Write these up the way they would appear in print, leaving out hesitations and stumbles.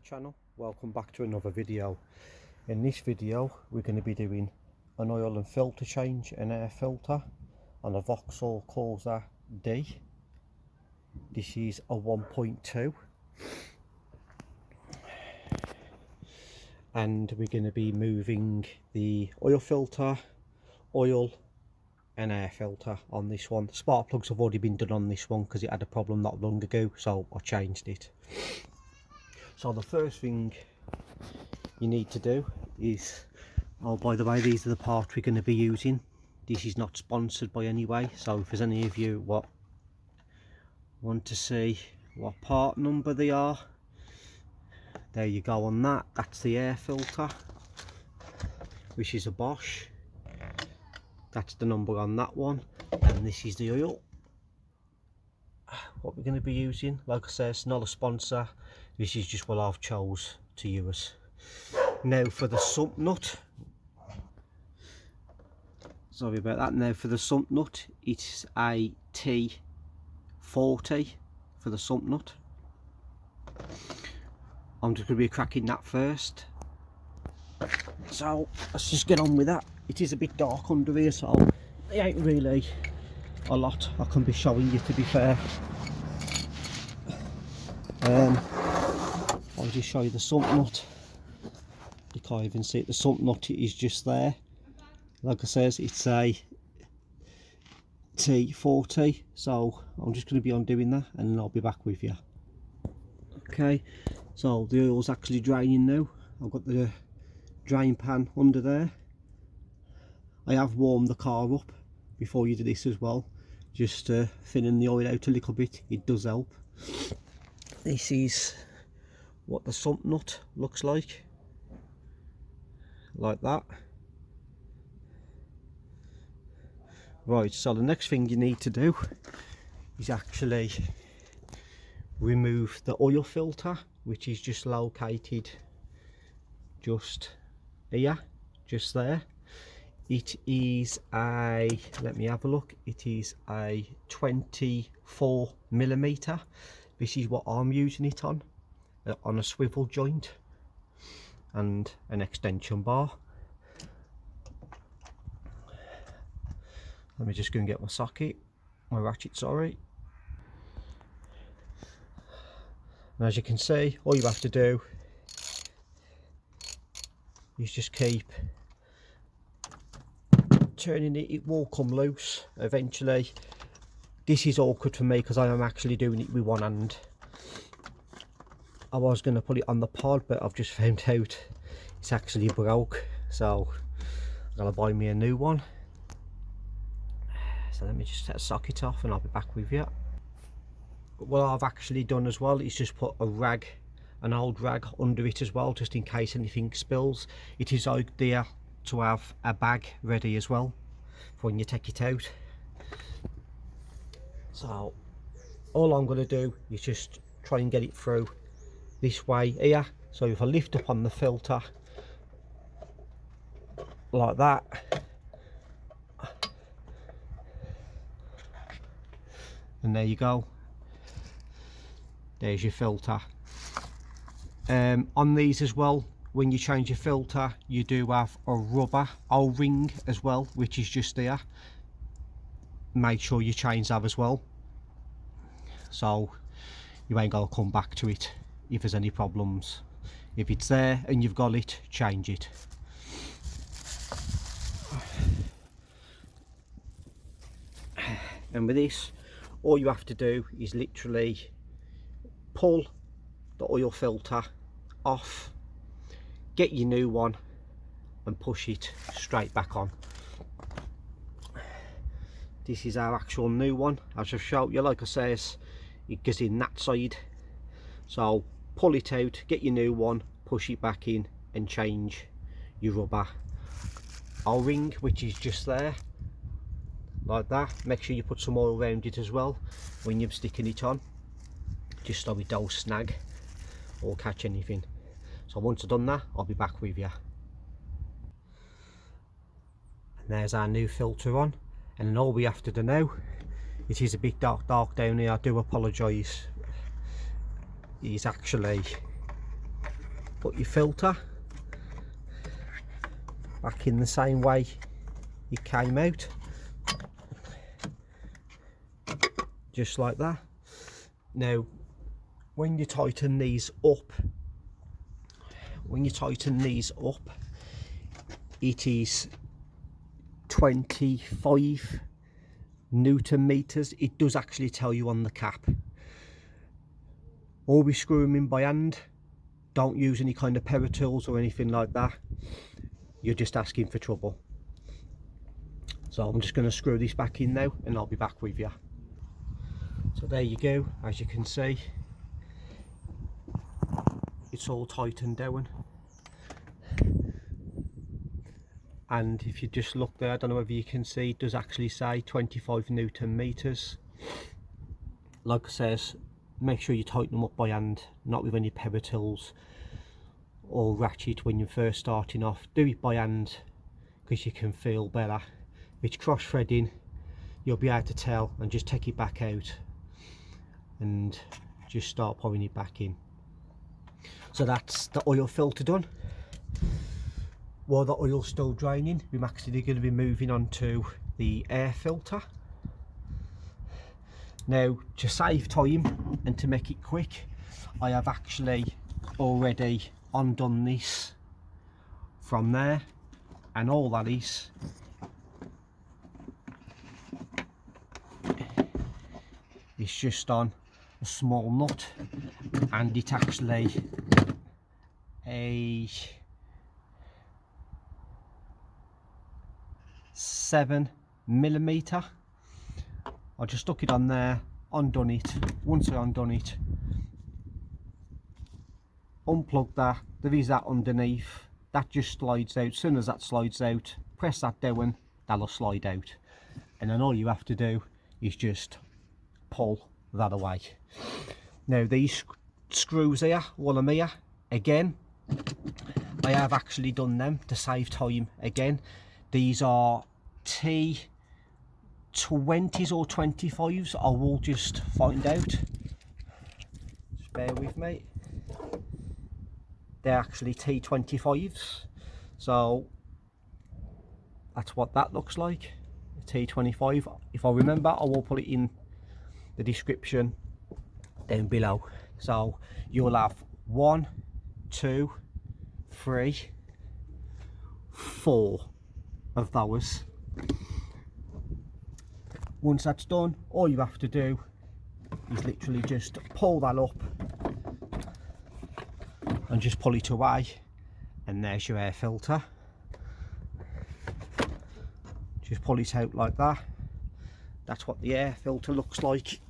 channel. Welcome back to another video. In this video we're going to be doing an oil and filter change, an air filter on a Vauxhall Corsa D. This is a 1.2 and we're going to be moving the oil filter, oil and air filter on this one. The spark plugs have already been done on this one because it had a problem not long ago, so I changed it. So the first thing you need to do is, oh by the way, these are the parts we're going to be using. This is not sponsored by any way, so if there's any of you what want to see what part number they are, there you go on that. That's the air filter, which is a Bosch. That's the number on that one, and this is the oil. What we're going to be using, like I say, it's not a sponsor, this is just what I've chose to use. Now for the sump nut, sorry about that, now for the sump nut, it's a T40 for the sump nut. I'm just going to be cracking that first, so let's just get on with that. It is a bit dark under here, so it ain't really a lot I can be showing you, to be fair. I'll just show you the sump nut. You can't even see it, the sump nut is just there. Like I says, it's a T40, so I'm just going to be undoing that and then I'll be back with you. Okay, so the oil's actually draining now. I've got the drain pan under there. I have warmed the car up before you do this as well, just to thinning the oil out a little bit. It does help. This is what the sump nut looks like that. Right, so the next thing you need to do is actually remove the oil filter, which is just located just here, just there. It is a, let me have a look, it is a 24mm. This is what I'm using it on a swivel joint and an extension bar. Let me just go and get my socket, my ratchet, sorry. And as you can see, all you have to do is just keep turning it. It will come loose eventually. This is awkward for me because I am actually doing it with one hand. I was going to put it on the pod, but I've just found out it's actually broke, so I'm going to buy me a new one. So let me just set a socket off and I'll be back with you. But what I've actually done as well is just put a rag, an old rag under it as well, just in case anything spills. It is idea to have a bag ready as well for when you take it out. So all I'm going to do is just try and get it through this way here. So if I lift up on the filter like that, and there you go, there's your filter. On these as well, when you change your filter, you do have a rubber O-ring as well, which is just there. Make sure you change that as well, so you ain't gonna come back to it if there's any problems. If it's there and you've got it, change it. And with this, all you have to do is literally pull the oil filter off, get your new one and push it straight back on. This is our actual new one, as I've showed you. Like I says, it goes in that side, so pull it out, get your new one, push it back in and change your rubber O-ring, which is just there like that. Make sure you put some oil around it as well when you're sticking it on, just so it don't snag or catch anything. So once I've done that, I'll be back with you. And there's our new filter on. And then all we have to do now, it is a bit dark down here, I do apologise, is actually put your filter back in the same way it came out, just like that. Now when you tighten these up, it is 25 Newton meters. It does actually tell you on the cap. Always screw them in by hand. Don't use any kind of power tools or anything like that. You're just asking for trouble. So I'm just going to screw this back in now and I'll be back with you. So there you go, as you can see, it's all tightened down. And if you just look there, I don't know whether you can see, it does actually say 25 Newton meters. Like I says, make sure you tighten them up by hand, not with any power tools or ratchet when you're first starting off. Do it by hand because you can feel better. If it's cross threading, you'll be able to tell, and just take it back out and just start pouring it back in. So that's the oil filter done. While the oil's still draining, we're actually going to be moving on to the air filter. Now, to save time and to make it quick, I have actually already undone this from there, and all that is just on a small nut, and it's actually a 7mm. I just stuck it on there, undone it. Once I undone it, unplug that, there is that underneath, that just slides out. As soon as that slides out, press that down, that'll slide out, and then all you have to do is just pull that away. Now these screws here, while I'm here, again, I have actually done them to save time again. These are T20s or 25s, I will just find out, just bear with me. They're actually T25s, so that's what that looks like, a T25. If I remember, I will put it in the description down below. So you'll have 1, 2, 3, 4 of those. Once that's done, all you have to do is literally just pull that up and just pull it away, and there's your air filter. Just pull it out like that. That's what the air filter looks like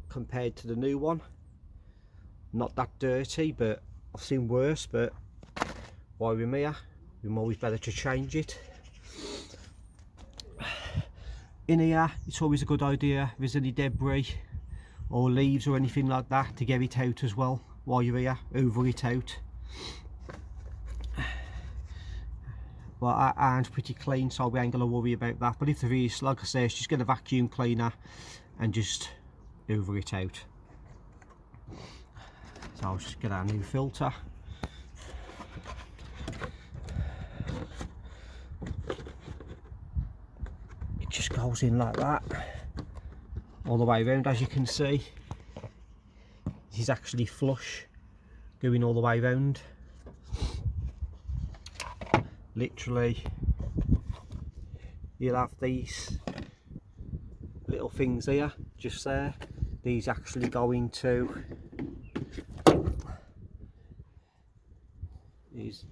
compared to the new one. Not that dirty, but I've seen worse, but while we're here, we're always better to change it. In here, it's always a good idea if there's any debris or leaves or anything like that, to get it out as well while you're here, over it out. Well, our iron's pretty clean, so we ain't gonna worry about that, but if there is, like I say, just get a vacuum cleaner and just over it out. So I'll just get our new filter. It just goes in like that all the way around. As you can see, it is actually flush going all the way around. Literally, you'll have these little things here, just there. These actually go into these,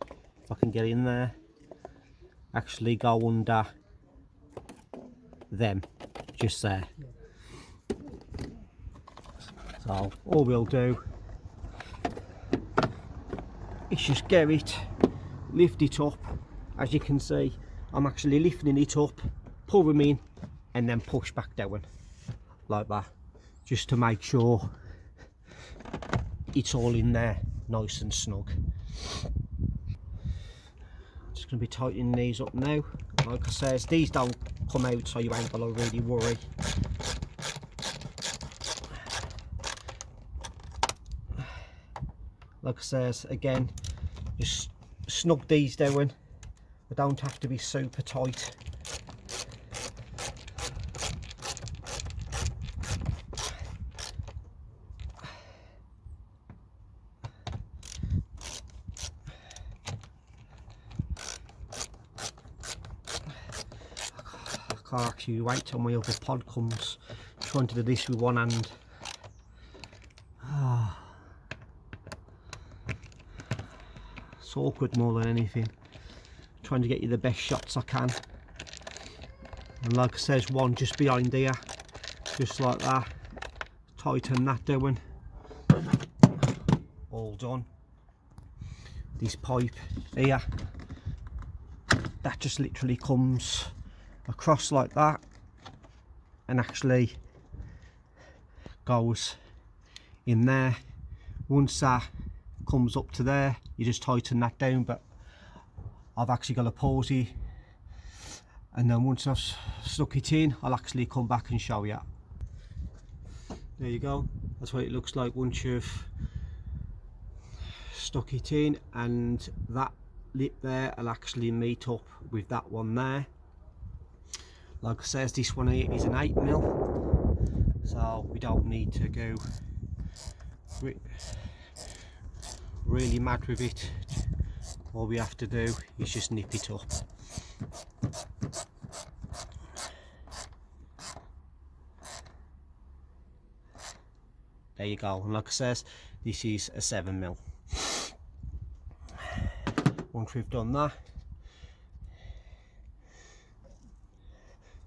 if I can get in there, actually go under them, just there. So all we'll do is just get it, lift it up. As you can see, I'm actually lifting it up, pull them in, and then push back down like that, just to make sure it's all in there nice and snug. Just going to be tightening these up now. Like I says, these don't come out, so you ain't gonna really worry. like I says, again, just snug these down. They don't have to be super tight. I can't actually wait till my other pod comes. Trying to do this with one hand. It's awkward more than anything. Trying to get you the best shots I can. And like I says, one just behind here, just like that. Tighten that down. All done. This pipe here, that just literally comes across like that and actually goes in there. Once that comes up to there, you just tighten that down, but I've actually got a posy, and then once I've stuck it in, I'll actually come back and show you. There you go, that's what it looks like once you've stuck it in, and that lip there will actually meet up with that one there. Like I says, this one here is an 8mm, so we don't need to go really mad with it. All we have to do is just nip it up. There you go, and like I says, this is a 7mm. Once we've done that,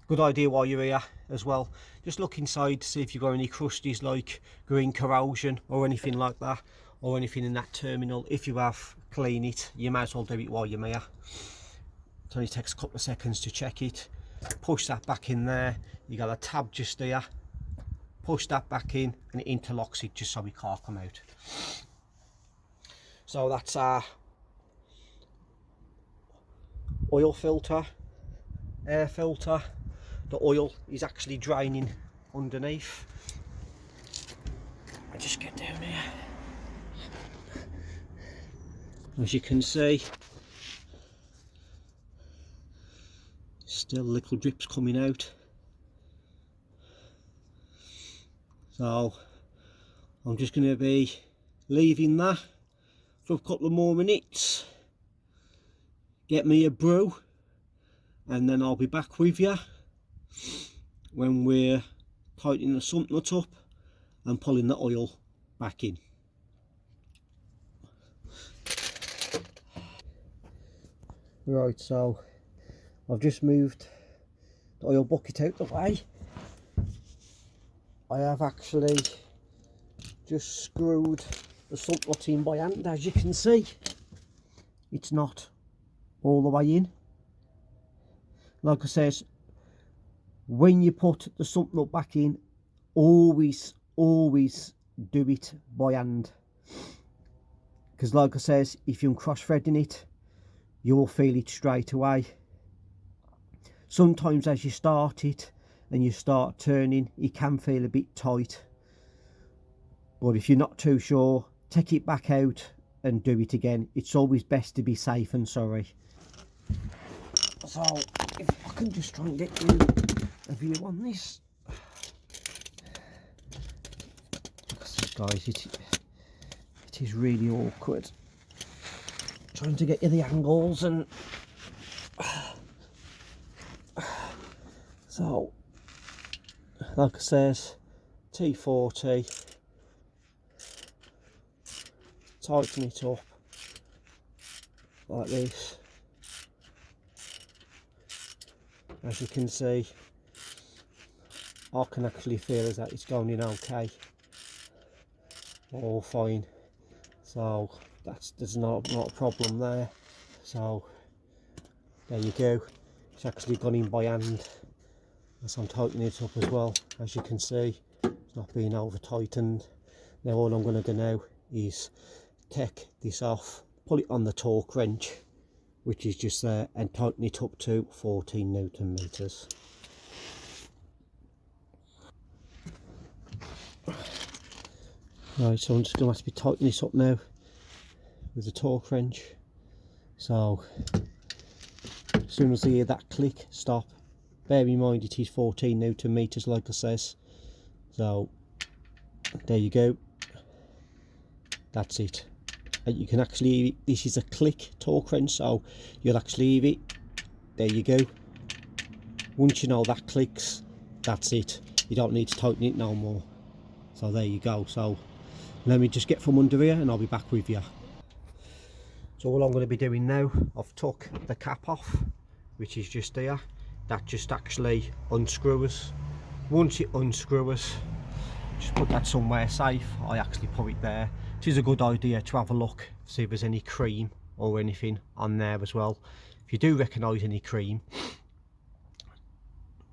good idea while you're here as well, just look inside to see if you've got any crusties like green corrosion or anything like that, or anything in that terminal. If you have, clean it. You might as well do it while you're here. It only takes a couple of seconds to check it. Push that back in there, you got a tab just there, push that back in and it interlocks it just so it can't come out. So that's our oil filter, air filter. The oil is actually draining underneath. I just get down here. As you can see, still little drips coming out. So I'm just going to be leaving that for a couple of more minutes. Get me a brew, and then I'll be back with you when we're tightening the sump nut up and pulling the oil back in. Right, so I've just moved the oil bucket out the way. I have actually just screwed the sump nut in by hand. As you can see, it's not all the way in. Like I says, when you put the sump nut back in, always do it by hand, because like I says, if you're cross threading it, you will feel it straight away. Sometimes as you start it and you start turning, it can feel a bit tight, but if you're not too sure, take it back out and do it again. It's always best to be safe and sorry. So if I can just try and get you a view on this. Guys, it is really awkward trying to get you the angles, and so like I says, T40, tighten it up like this. As you can see, I can actually feel as that it's going in okay, all fine. So there's not a problem there. So there you go, it's actually gone in by hand as I'm tightening it up as well. As you can see, it's not being over tightened. Now all I'm going to do now is take this off, pull it on the torque wrench, which is just there, and tighten it up to 14 Newton meters. Right, so I'm just going to have to be tightening this up now with the torque wrench. So as soon as I hear that click, stop. Bear in mind it is 14 Newton meters like I says. So there you go. That's it. And you can actually, this is a click torque wrench, so you'll actually leave it. There you go. Once you know that clicks, that's it. You don't need to tighten it no more. So there you go. So let me just get from under here and I'll be back with you. So all I'm going to be doing now, I've took the cap off, which is just here. That just actually unscrews. Once it unscrews, just put that somewhere safe. I actually put it there. It is a good idea to have a look, see if there's any cream or anything on there as well. If you do recognise any cream,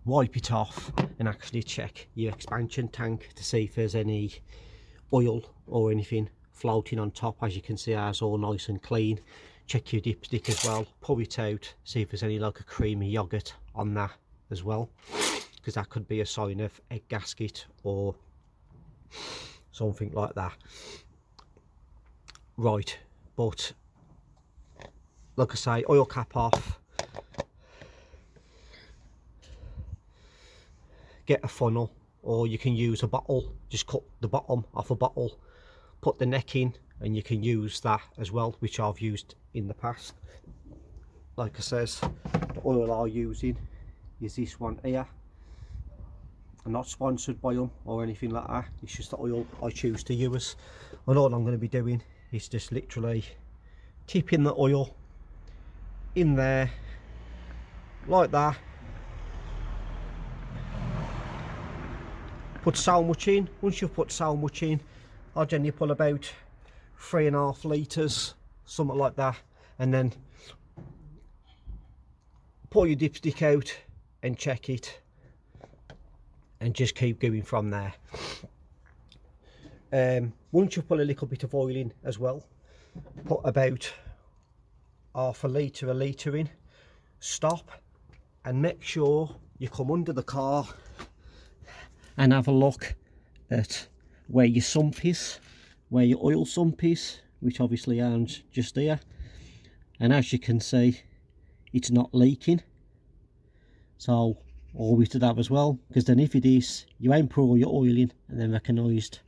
wipe it off and actually check your expansion tank to see if there's any oil or anything floating on top. As you can see, ours all nice and clean. Check your dipstick as well, pull it out, see if there's any like a creamy yoghurt on that as well, because that could be a sign of egg gasket or something like that. Right, but like I say, oil cap off, get a funnel, or you can use a bottle. Just cut the bottom off a bottle, put the neck in, and you can use that as well, which I've used in the past. Like I says, the oil I'm using is this one here. I'm not sponsored by them or anything like that, it's just the oil I choose to use. And all I'm going to be doing is just literally tipping the oil in there like that. Put so much in. Once you've put so much in, I generally put about 3.5 litres, something like that, and then pull your dipstick out and check it, and just keep going from there. Once you put a little bit of oil in as well, put about half a litre in, stop and make sure you come under the car and have a look at where your sump is, where your oil sump is, which obviously aren't just here. And as you can see, it's not leaking. So always to that as well, because then if it is, you aim pour all your oil in and then recognised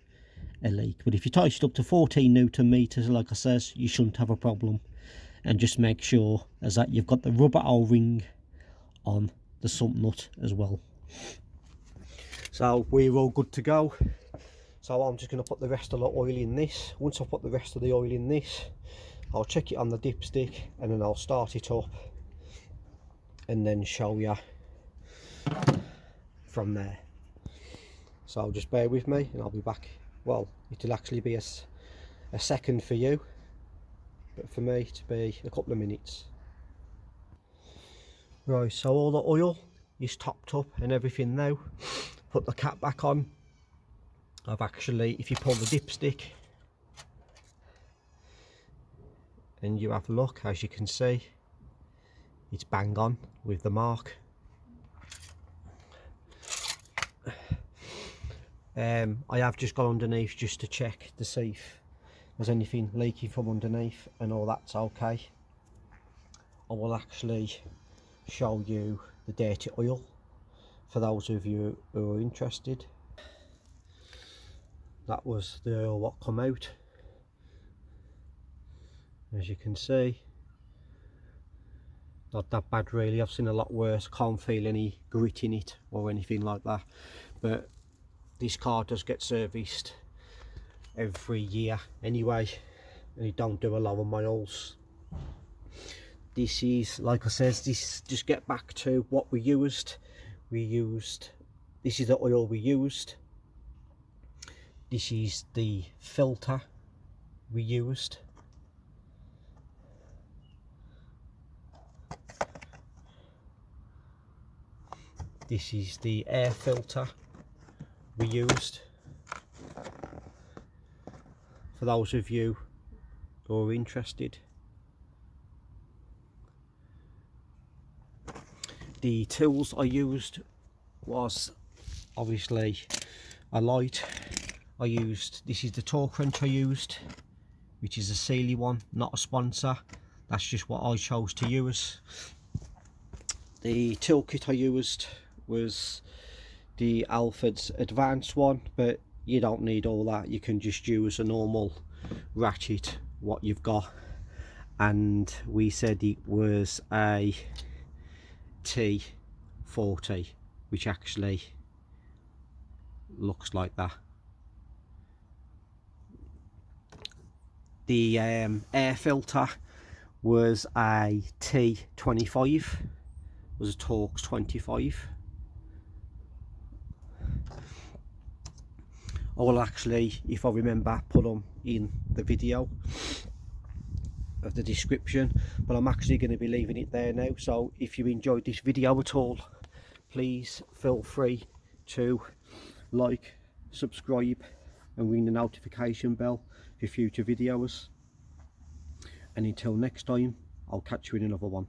a leak. But if you tighten it up to 14 Newton meters, like I says, you shouldn't have a problem. And just make sure as that you've got the rubber O-ring on the sump nut as well. So we're all good to go. So I'm just going to put the rest of the oil in this. Once I put the rest of the oil in this, I'll check it on the dipstick and then I'll start it up and then show you from there. So just bear with me and I'll be back. Well, it'll actually be a second for you, but for me to be a couple of minutes. Right, so all the oil is topped up and everything now. Put the cap back on. I've actually, if you pull the dipstick and you have a look, as you can see, it's bang on with the mark. I have just gone underneath just to check to see if there's anything leaking from underneath and all that's okay. I will actually show you the dirty oil for those of you who are interested. That was the oil what come out. As you can see, not that bad really. I've seen a lot worse. Can't feel any grit in it or anything like that, but this car does get serviced every year anyway, and it don't do a lot of miles. This is, like I says, this, just get back to what we used. This is the oil we used. This is the filter we used. This is the air filter we used. For those of you who are interested. The tools I used was obviously a light. This is the torque wrench I used. which is a Sealy one, not a sponsor. That's just what I chose to use. The toolkit I used was the Alfred's Advanced one, but you don't need all that. You can just use a normal ratchet what you've got, and we said it was a T40, which actually looks like that. The air filter was a T25, was a Torx 25. I will actually, if I remember, put them in the video of the description, but I'm actually going to be leaving it there now. So if you enjoyed this video at all, please feel free to like, subscribe and ring the notification bell for future videos, and until next time, I'll catch you in another one.